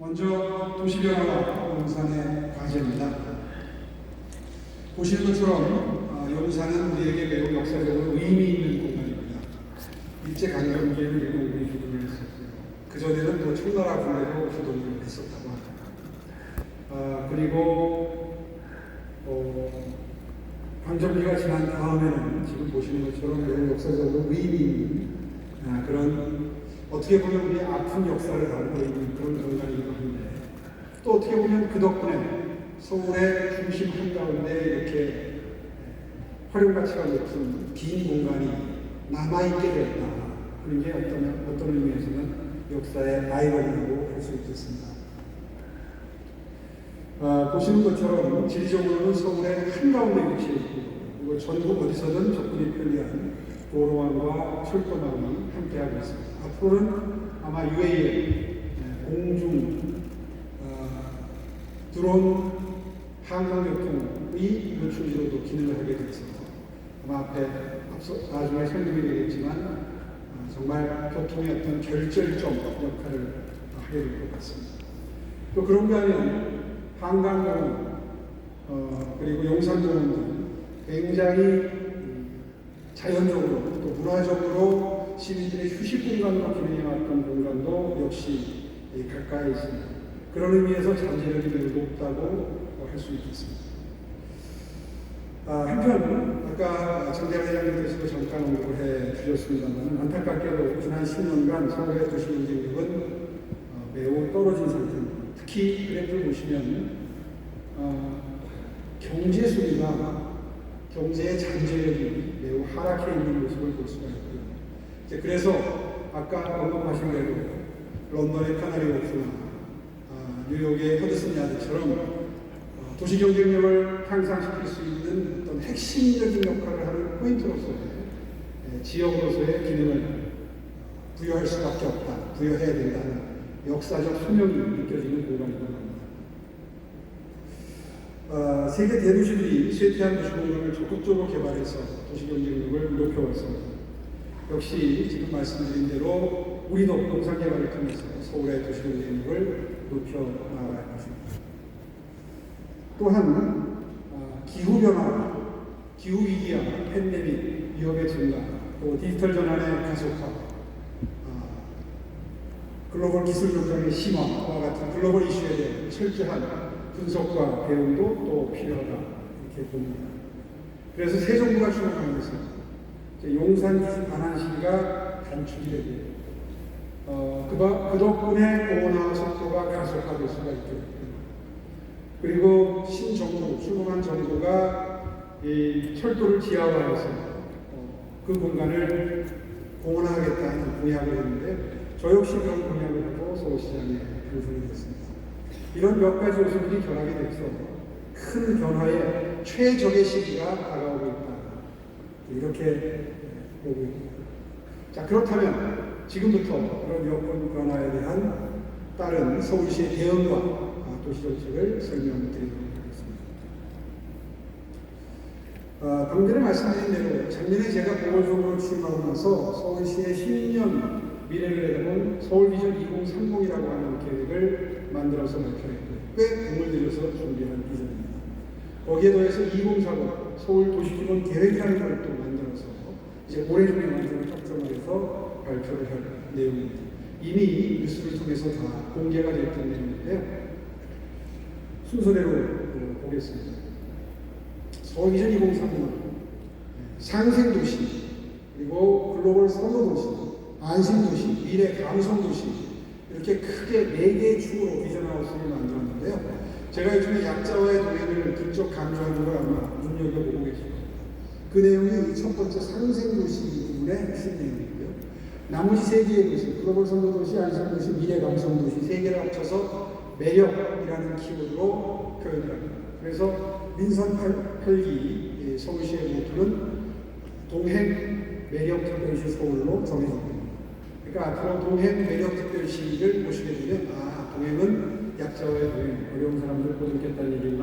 먼저 도시변화와 용산의 과제입니다. 보시는 것처럼 용산은 우리에게 매우 역사적으로 의미 있는 공간입니다. 일제강점기에는 일본군이 주둔을 했었고요. 그전에는 또 청나라 군대도 주둔을 했었다고 합니다. 그리고 강점기가 지난 다음에는 지금 보시는 것처럼 매우 역사적으로 의미 있는 그런 어떻게 보면 우리의 아픈 역사를 담고 있는 그런 공간이기도 한데, 또 어떻게 보면 그 덕분에 서울의 중심 한가운데 이렇게 활용 가치가 높은 긴 공간이 남아있게 됐다. 그런 게 어떤 의미에서는 역사의 아이러니라고 할 수 있겠습니다. 보시는 것처럼 지리적으로는 서울의 한가운데 위치해 있고, 그리고 전국 어디서든 접근이 편리한 도로망과 철도망이 함께하고 있습니다. 앞으로는 아마 UAE 공중 드론 항공교통의 요충지로도 기능을 하게 돼서 아마 앞에 나중에 설명이 되겠지만 정말 교통의 어떤 결절점 역할을 하게 될 것 같습니다. 또 그런가 하면 한강공원 그리고 용산공원 등 굉장히 자연적으로 또 문화적으로 시민들의 휴식 공간으로 기능해왔던 공간도 역시 가까이 있습니다. 그런 의미에서 잠재력이 매우 높다고 할 수 있겠습니다. 한편 아까 정대라 회장님께서도 잠깐 언급을 해 주셨습니다만, 안타깝게도 지난 10년간 서울의 도시 경쟁력은 매우 떨어진 상태입니다. 특히 그래프를 보시면 경제 수리가 경제의 잠재력이 매우 하락해 있는 모습을 볼 수가 있고요. 그래서 아까 언급하신 대로 런던의 카나리 워프나 뉴욕의 허드슨 야드처럼 도시 경쟁력을 향상시킬 수 있는 어떤 핵심적인 역할을 하는 포인트로서의 지역으로서의 기능을 부여할 수밖에 없다, 부여해야 된다는 역사적 소명이 느껴지는 공간이기도 합니다. 세계 대도시들이 쇠퇴한 도시 공간을 적극적으로 개발해서 도시 경쟁력을 높여왔습니다. 역시 지금 말씀드린 대로 우리도 농산 개발을 통해서 서울의 도시 경쟁력을 높여 나가야 합니다. 또한 기후변화, 기후위기와 팬데믹, 위협의 증가, 또 디지털 전환의 가속화, 글로벌 기술 경쟁의 심화와 같은 글로벌 이슈에 대한 철저한 분석과 배움도 또 필요하다 이렇게 봅니다. 그래서 새 정부가 추진하는 것은 용산 반환시가 단축이 되고 그 덕분에 공원화 속도가 가속화될 수가 있게 됩니다. 그리고 신정부, 출범한 정부가 이 철도를 지하화해서 그 공간을 공원화하겠다는 공약을 했는데, 저 역시 그런 공약을 하고 서울시장에 당선이 됐습니다. 이런 몇 가지 요소들이 결합이 돼서 큰 변화의 최적의 시기가 다가오고 있다, 이렇게 보고 있습니다. 자, 그렇다면 지금부터 그런 여건 변화에 대한 따른 서울시의 대응과 도시정책을 설명드리도록 하겠습니다. 방금 전에 말씀드린 대로 작년에 제가 보궐적으로 취임하고 나서 서울시의 10년 미래를 내다본 서울비전 2030이라고 하는 계획을 만들어서 발표했고요. 꽤 공을 들여서 준비한 비전입니다. 거기에 더해서 2040 서울 도시기본 계획이라는 걸 또 만들어서 이제 올해 중에 완전히 확정해서 발표를 할 내용입니다. 이미 뉴스를 통해서 다 공개가 됐던 내용인데요. 순서대로 보겠습니다. 서울비전 2030은 상생도시, 그리고 글로벌 선도도시, 안심도시, 미래 감성도시, 이렇게 크게 4개의 축으로 비전하우스를 만들었는데요. 제가 요즘에 약자와의 동행을 극적 강조하는 걸 아마 눈여겨보고 계실 겁니다. 그 내용이 첫 번째 상생도시 부분의 핵심 내용이고요. 나머지 3개의 도시, 글로벌 선도도시, 안심도시, 미래 감성도시 3개를 합쳐서 매력이라는 키워드로 표현을 합니다. 그래서 민선 8기 서울시의 모토는 동행 매력특별시 서울로 정해집니다. 그러니까 앞으로 동행 매력특별시를 보시게 되면 동행은 약자와의 동행, 어려운 사람들 보듬겠다는 얘기구나.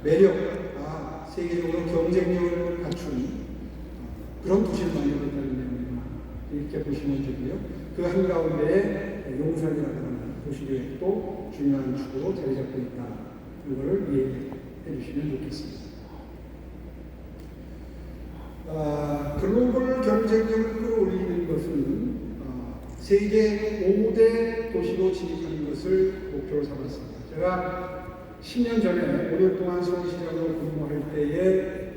매력, 세계적으로 경쟁력을 갖춘 그런 도시를 만들겠다는 내용이구나, 이렇게 보시면 되고요. 그 한가운데에 용산이라고 하는 도시계획도 중요한 축으로 자리 잡고 있다. 이거를 이해해 주시면 좋겠습니다. 글로벌 경쟁력을 끌어올리는 것은 세계 5대 도시로 진입하는 것을 목표로 삼았습니다. 제가 10년 전에 5년 동안 서울시장으로 근무할 때에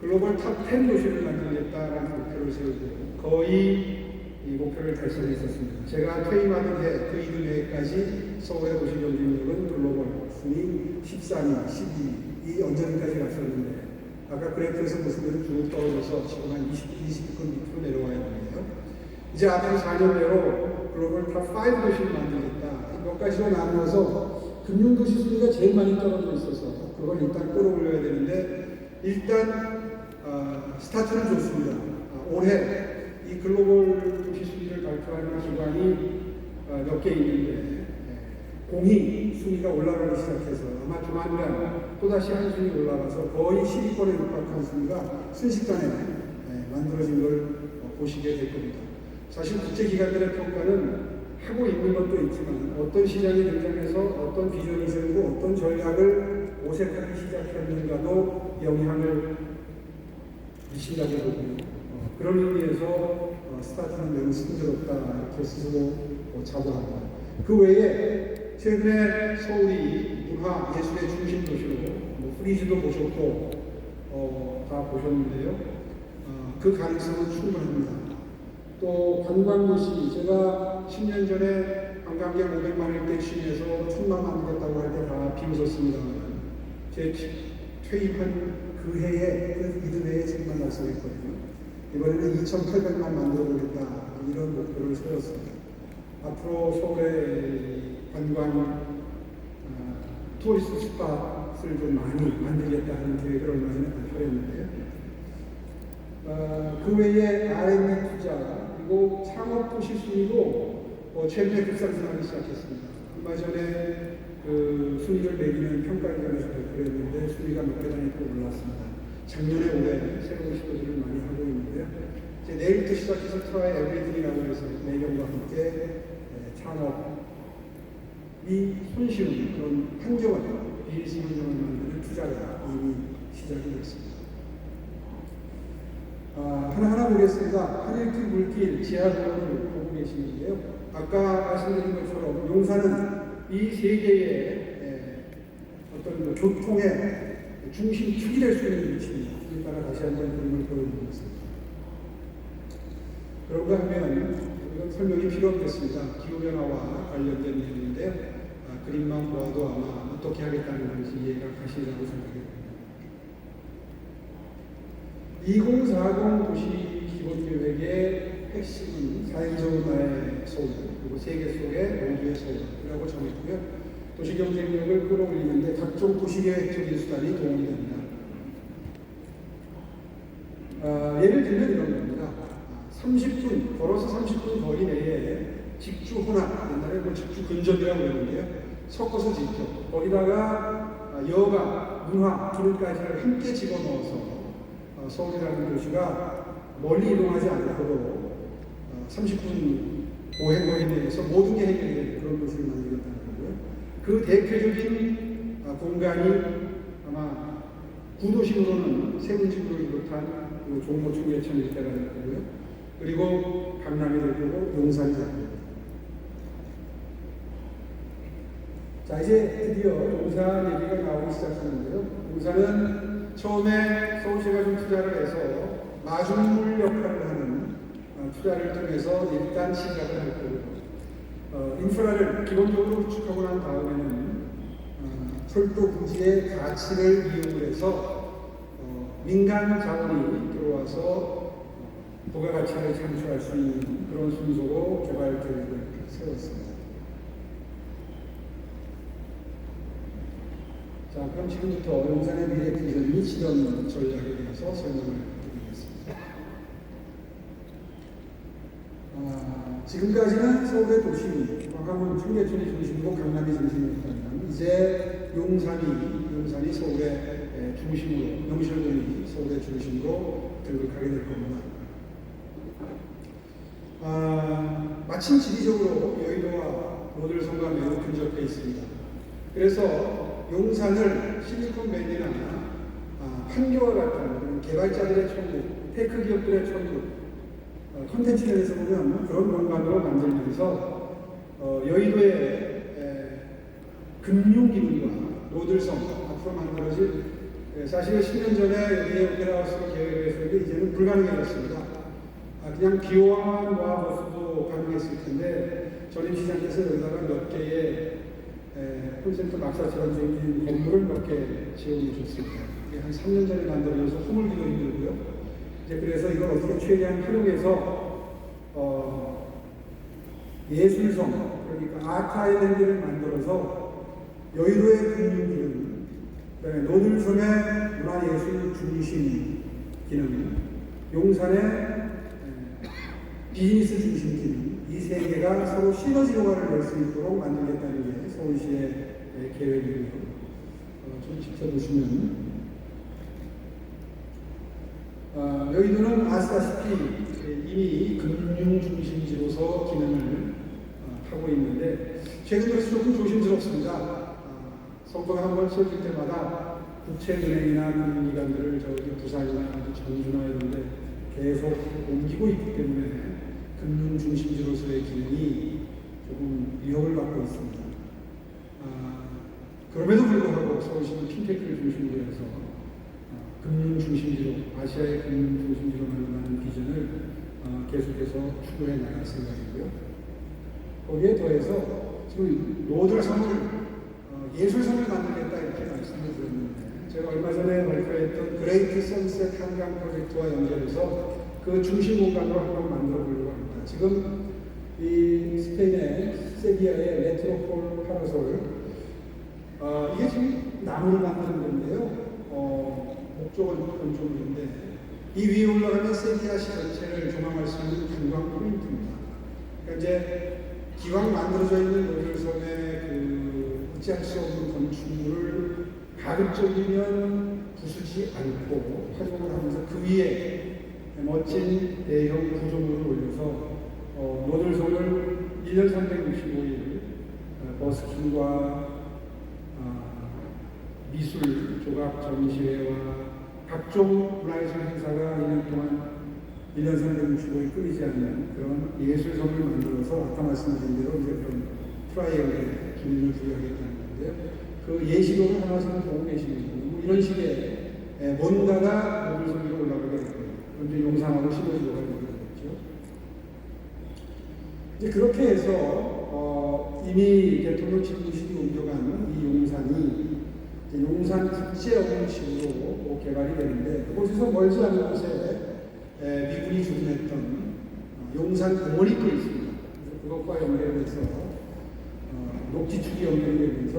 글로벌 탑10 도시를 만들겠다라는 목표를 세우고 거의 이 목표를 달성했었습니다. 제가 퇴임하는 해, 그 이듬해까지 서울의 도시 경쟁력은 글로벌 순위 13위, 12위 언제까지 갔었는데 아까 그래프에서 모습들은 쭉 떨어져서 지금 한 20권 밑으로 내려와야 되는데요. 이제 앞으로 4년 내로 글로벌 탑5 도시를 만들겠다. 몇 가지로 나누어서 금융도시 순위가 제일 많이 떨어져 있어서 그걸 일단 끌어올려야 되는데 일단 스타트는 좋습니다. 올해 이 글로벌 도시 순위를 발표하는 기관이 몇 개 있는데 공히 순위가 올라가기 시작해서 아마 조만간 또다시 한 순위 올라가서 거의 10위권에 육박한 순위가 순식간에 만들어진 걸 보시게 될 겁니다. 사실 국제기관들의 평가는 하고 있는 것도 있지만 어떤 시장이 등장해서 어떤 비전이 세우고 어떤 전략을 모색하기 시작했는가도 영향을 미친다고 보고요. 그런 의미에서 스타트는 매우 순조롭다 이렇게 스스로 자부합니다. 그 외에 최근에 서울이 문화 예술의 중심 도시로 프리즈도 보셨고 다 보셨는데요. 그 가능성은 충분합니다. 또 관광도시 제가 10년 전에 관광객 500만을 때 취임해서 1000만 만들겠다고 할 때 다 비웃었습니다만 제 퇴임한 그 해에 그 이듬해에 1000만 달성했거든요. 이번에는 2800만 만들어 보겠다 이런 목표를 세웠습니다. 앞으로 서울의 관광 투어리스트 스팟을 좀 많이 만들겠다 하는 계획을 얼마 전에 발표했는데요. 그 외에 R&D 투자 그리고 창업도시 순위도 최근에 급상승하기 시작했습니다. 얼마 전에 그 순위를 매기는 평가기관에서 발표를 했는데 순위가 몇 개 단위 또 올랐습니다. 작년에 올해 새로운 시도들을 많이 하고 있는데요. 이제 내일부터 시작해서 트라이 에브리띵이라고 해서 매경과 함께 창업이 손쉬운 그런 환경을 비일시 환경을 만드는 투자가 이미 시작이 됐습니다. 하나하나 보겠습니다. 하늘길, 물길, 지하도로를 보고 계시는데요. 아까 말씀드린 것처럼 용산은 이 세 개의 어떤 교통의 중심축이 될 수 있는 위치입니다. 이따가 다시 한번 그림을 보여드리겠습니다. 그런가 하면 이건 설명이 필요 없겠습니다. 기후변화와 관련된 내용인데요. 그림만 보아도 아마 어떻게 하겠다는 것이 이해가 가시리라고 생각합니다. 2040 도시 기본계획의 핵심은 4인조 나의 서울, 그리고 세계 속의 모두의 서울이라고 정했고요. 도시경쟁력을 끌어올리는데 각종 도시계획적인 수단이 도움이 됩니다. 예를 들면 이런 겁니다. 30분, 걸어서 30분 거리 내에 직주 혼합, 옛날에 직주 근접이라고 그러는데요. 섞어서 짓죠. 거기다가 여가, 문화, 기능까지를 함께 집어넣어서 서울이라는 도시가 멀리 이동하지 않고도 30분 보행거리 내에서 모든 게 해결이 되는 그런 도시를 만들겠다는 거고요. 그 대표적인 공간이 아마 구도심으로는 세운지구를 비롯한 종로청 예천일 때가 될 거고요. 그리고 강남이 될 거고 용산이 될 겁니다. 자, 이제 드디어 용산 얘기가 나오기 시작하는데요. 용산은 처음에 서울시가 좀 투자를 해서 마중물 역할을 하는 투자를 통해서 일단 시작을 할 거고요. 인프라를 기본적으로 구축하고 난 다음에는 철도 부지의 가치를 이용해서 민간 자원이 들어와서 부가가치를 창출할 수 있는 그런 순서로 개발 계획을 세웠습니다. 자, 그럼 지금부터 용산의 미래 비전이 실현 전략에 대해서 설명을 드리겠습니다. 지금까지는 서울의 도시, 광화문, 청계천이 중심이고 강남이 중심이었다면 이제 용산이 서울의 중심으로, 명실공히 서울의 중심으로 들어가게 될 겁니다. 마침 지리적으로 여의도와 노들섬과 매우 근접해 있습니다. 그래서 용산을 실리콘밸리나 판교와 같은 개발자들의 천국, 테크 기업들의 천국, 콘텐츠 면에서 보면 그런 공간으로 만들면서 여의도의 금융기능과 노들섬 앞으로 만들어질 사실 10년 전에 여기에 오페라하우스를 계획을 했었는데 이제는 불가능해졌습니다. 그냥 비용만 모아서도 가능했을 텐데 전임시장께서 여기다가 몇 개의 콘센트 막사처럼 생긴 건물을 몇 개 지원해 줬습니다. 한 3년 전에 만들어져서 허물기도 힘들고요. 이제 그래서 이걸 어떻게 최대한 활용해서 예술성, 그러니까 아트 아일랜드를 만들어서 여의도의 금융기능, 그다음에 노들섬의 문화예술 중심 기능, 용산의 비즈니스 중심 기능, 이 세 개가 서로 시너지 효과를 낼 수 있도록 만들겠다는 게 서울시의 계획이고요. 좀 지켜보시면 여의도는 아시다시피 이미 금융 중심지로서 기능을 하고 있는데 최근 들어서 조금 조심스럽습니다. 성과가 한번 써질 때마다 국채은행이나 금융기관들을 저기 부산이나 전주나 이런 데 계속 옮기고 있기 때문에 금융 중심지로서의 기능이 조금 위협을 받고 있습니다. 그럼에도 불구하고 서울시는 핀테크를 중심으로 해서 금융 중심지로, 아시아의 금융 중심지로 만든다는 비전을 계속해서 추구해 나갈 생각이고요. 거기에 더해서 지금 노들섬을 예술섬을 만들겠다 이렇게 말씀을 드렸는데 제가 얼마 전에 발표했던 그레이트 선셋 한강 프로젝트와 연결해서 그 중심 공간으로 한번 만들어 보려고 합니다. 지금 이 스페인의 세비야의 메트로폴 파라솔 이게 지금 나무를 만드는 건데요. 목적은 건축물인데 이 위에 올라가면 세비야시 전체를 조망할 수 있는 관광 포인트입니다. 그러니까 이제 기왕 만들어져 있는 노들섬의 어찌할 수 없는 건축물을 가급적이면 부수지 않고 활용을 하면서 그 위에 멋진 대형 구조물을 올려서 노들섬을 1년 365일 버스킹과 미술 조각 전시회와 각종 문화예술 행사가 2년 동안 1년 365일 끊이지 않는 그런 예술섬을 만들어서 아까 말씀드린 대로 이제 그런 트라이앵글의 기능을 부여하겠다는 건데요. 그 예시로는 하나 지금 보고 계시는 거고 이런 식의 뭔가가 노들섬 위로 올라가게 됐고요. 그런데 용산하고 시너지가 되겠죠. 이제 그렇게 해서 이미 대통령 집무실이 옮겨가는 이 용산이 용산 국제어문식으로 개발이 되는데 그곳에서 멀지 않은 곳에 미군이 주둔했던 용산 공원이 또 있습니다. 그래서 그것과 연결해서 녹지축이 연결이 되면서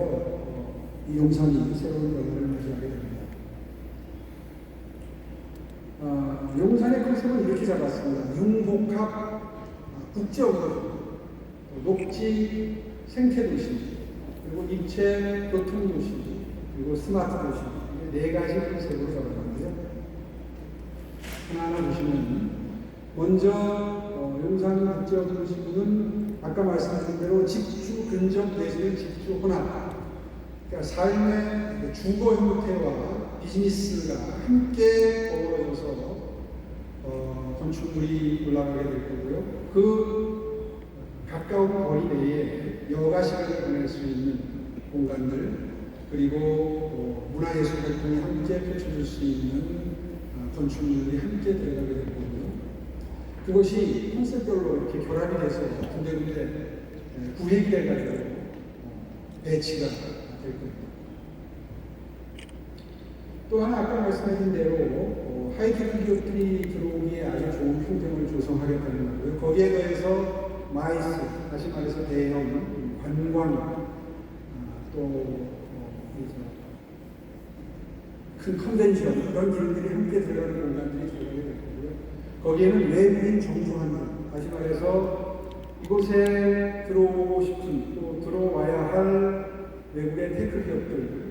이 용산이 새로운 변화를 맞이하게 됩니다. 용산의 컨셉은 이렇게 잡았습니다. 융복합 국제어문, 녹지 생태도시, 그리고 입체 교통도시, 그리고 스마트 도시, 네 가지 컨셉으로 잡았는데요. 하나하나 보시면 먼저 용산 국제어문시구는 아까 말씀드린 대로 집주 근접 내지는 집주 혼합, 그러니까 삶의 주거 형태와 비즈니스가 함께 어우러져서 건축물이 올라가게 될 거고요. 그 가까운 거리 내에 여가 시간을 보낼 수 있는 공간들, 그리고 문화예술 활동이 함께 펼쳐질 수 있는 건축물이 함께 들어가게 될 거고요. 그것이 컨셉별로 이렇게 결합이 돼서 군데군데 구획이 돼가지고 배치가 될 겁니다. 또 하나 아까 말씀하신 대로 하이테크 기업들이 들어오기에 아주 좋은 환경을 조성하겠다는 거고요. 거기에 더해서 마이스, 다시 말해서 대형 관광, 또 큰 컨벤션 이런 기능들이 함께 들어가는 공간들이 들어가게 될 거고요. 거기에는 외국인 정주환경, 다시 말해서 이곳에 들어오고 싶은 또 들어와야 할 외국의 테크 기업들,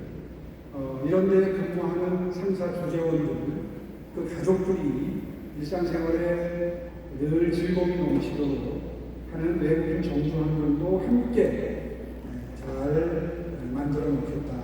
이런 데 근무하는 상사 주재원들, 그 가족들이 일상생활에 늘 즐거움이 넘치도록 하는 외국인 정주 환경도 함께 나라를 만들어 놓겠다.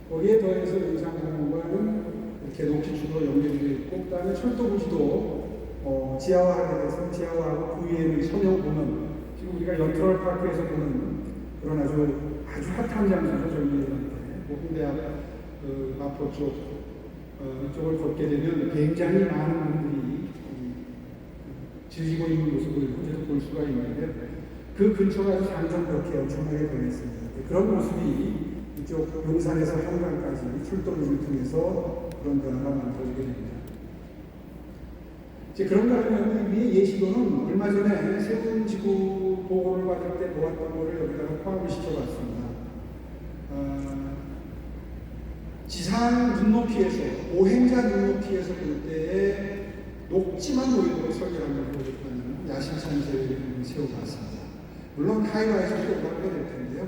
거기에 더해서 용산공원과는 이렇게 녹지축으로 연결이 되어 있고, 그 다음에 철도부지도 지하화하게 돼서 지하화하고 그 위에는 서명공원, 지금 우리가 연트럴 파크에서 보는 그런 아주 핫한 장소죠. 저희들한테 홍대 앞 마포 쪽 이쪽을 걷게 되면 굉장히 많은 분들이 즐기고 있는 모습을 현재도 볼 수가 있는데, 그 근처가 아주 장전 그렇게 엄청나게 변했습니다. 그런 모습이 이쪽 용산에서 한강까지 출도를 통해서 그런 변화가 만들어지게 됩니다. 이제 그런가 하면 이 예시도는 얼마 전에 세운지구 보고를 받을 때 보았던 거를 여기다가 포함을 시켜봤습니다. 지상 눈높이에서, 보행자 눈높이에서 볼 때에 녹지만 보이도록 설계한 걸 보여줬다는 야심찬 계획을 세워봤습니다. 물론 하이라이트도 올라가게 될 텐데요.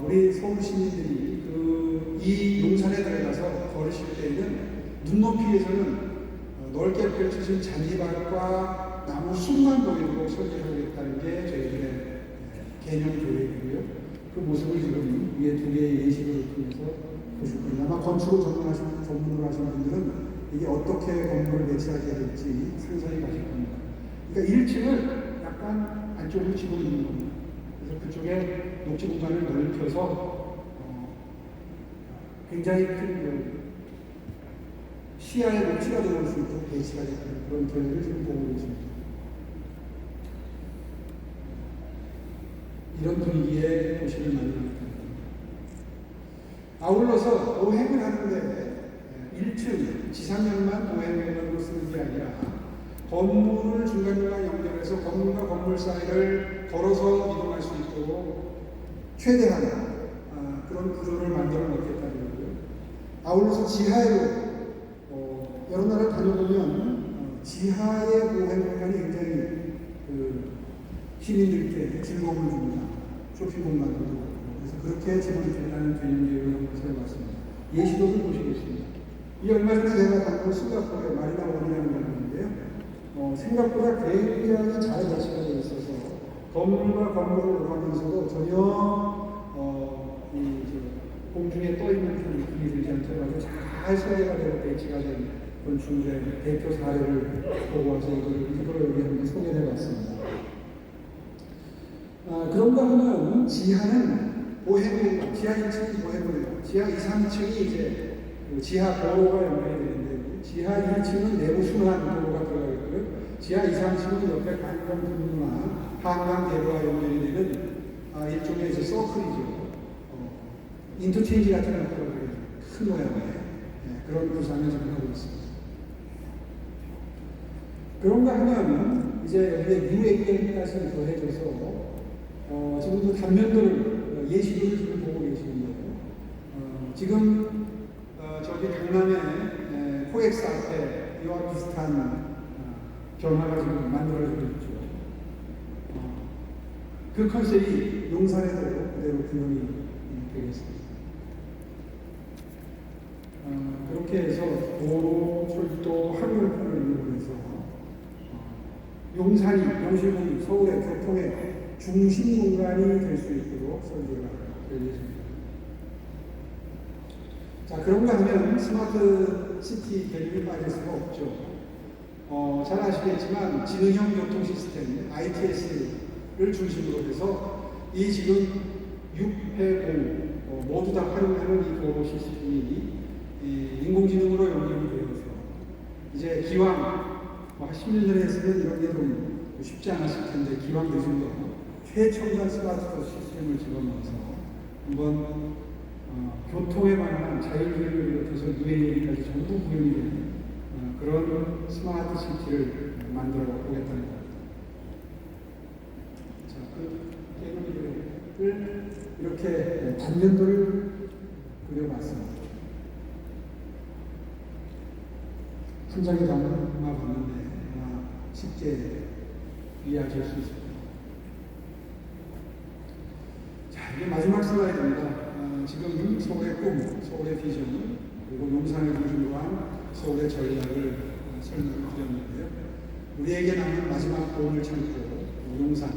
우리 서울 시민들이 이 용산에 들어가서 걸으실 때에는 눈높이에서는 넓게 펼쳐진 잔디밭과 나무 숲만 보이도록 설계하겠다는 게 저희들의 개념 계획이고요. 그 모습을 지금 위에 두 개의 예시를 통해서 보실 겁니다. 아마 건축을 전문으로 하시는 분들은 이게 어떻게 건물을 배치하게 될지 상상이 가실 겁니다. 그러니까 1층을 약간 안쪽으로 치고 있는 겁니다. 그래서 그쪽에 녹지 공간을 넓혀서 굉장히 큰 시야에 녹지가 들어올 수 있도록 배치가 되는 그런 계획을 지금 보고 있습니다. 이런 분위기의 도시를 만들겠다. 아울러서 보행을 하는데 1층 지상면만 보행면으로 쓰는 게 아니라 건물을 중간중간 연결해서 건물과 건물 사이를 걸어서 이동할 수 있도록 최대한 그런 구조를 만들어 놓겠다는 거고요. 아울러서 지하에도 여러 나라를 다녀보면 지하의 보행 공간이 굉장히 시민들께 즐거움을 줍니다. 쇼핑 공간도 그렇고. 그래서 그렇게 제공되겠다는 개념 계획을 한번 세워봤습니다. 예시도를 보시겠습니다. 이 얼마 전에 제가 방금 싱가포르의 마리나 원이라는 걸 봤는데요. 생각보다 굉장히 잘 배치가 되어 있어서 건물과 건물을 오가면서도 전혀 공중에 떠 있는 듯한 느낌이 들지 않더라도 잘 소개가 되고 배치가 된 건축물의 대표 사례를 보고 와서 이걸 일부러 여기 한번 소개해 봤습니다. 그런가 하면 지하는 보행로가, 지하 1층이 보행로예요. 지하 2, 3층이 이제 지하 도로가 연결이 되는데, 지하 1층은 내부 순환 도로가 들어가겠고요. 지하 2, 3층은 옆에 관광 분로나 한강 대로와 연결이 되는 일종의 이제 서클이죠. 인터체인지 같은 역할을 하게 큰 모양의 그런 구상을 지금 하고 있습니다. 그런가 하면 이제 여기에 UAE까지 더해져서 지금도 단면도를 예시도를 지금 보고 계시는 거예요. 지금 저기 강남의 코엑스 앞에 이와 비슷한 변화가 지금 만들어지고 있죠. 그 컨셉이 용산에도 그대로 구현이 되겠습니다. 그렇게 해서 도로, 철도, 항공편을 이용해서 용산이, 영실군이 서울의 교통의 중심 공간이 될 수 있도록 설계가 될 예정입니다. 자, 그런가 하면 스마트 시티 개념이 빠질 수가 없죠. 잘 아시겠지만 지능형 교통 시스템 ITS를 중심으로 해서 이 지금 6회공 모두 다 활용하는 이 도로 시스템이 인공지능으로 연결이 되어서 이제 기왕 10년 전에 했으면 이런 게 좀 쉽지 않았을 텐데, 기왕 늦은 거 최첨단 스마트 시스템을 집어넣어서 한번 교통에 관한 자율주행을 비롯해서 UAE까지 전부 구현이 되는 그런 스마트 시티를 만들어 보겠다는 겁니다. 자, 그 게임을 이렇게 단면도를 그려봤습니다. 한 장에 담아봤는데 쉽게 이해하실 수 있습니다. 자, 이게 마지막 슬라이드입니다. 지금 서울의 꿈, 서울의 비전, 그리고 용산을 중심으로 한 서울의 전략을 설명을 드렸는데요. 우리에게 남은 마지막 보물 창고, 용산.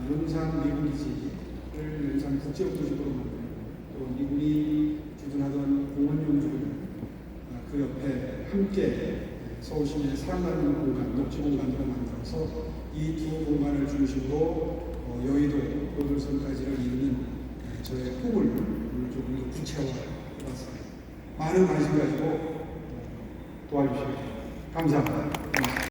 용산 미군기지를 용산 국제도시구로 만들고 또 미군이 주둔하던 공원용지를 그 옆에 함께 서울시민의 사랑받는 공간, 녹지 공간으로 만들어서 이 두 공간을 중심으로 여의도 고돌선까지를 잇는 저의 꿈을 조금 구체화해봤습니다. 많은 관심 가지고 도와주시기 바랍니다. 감사합니다.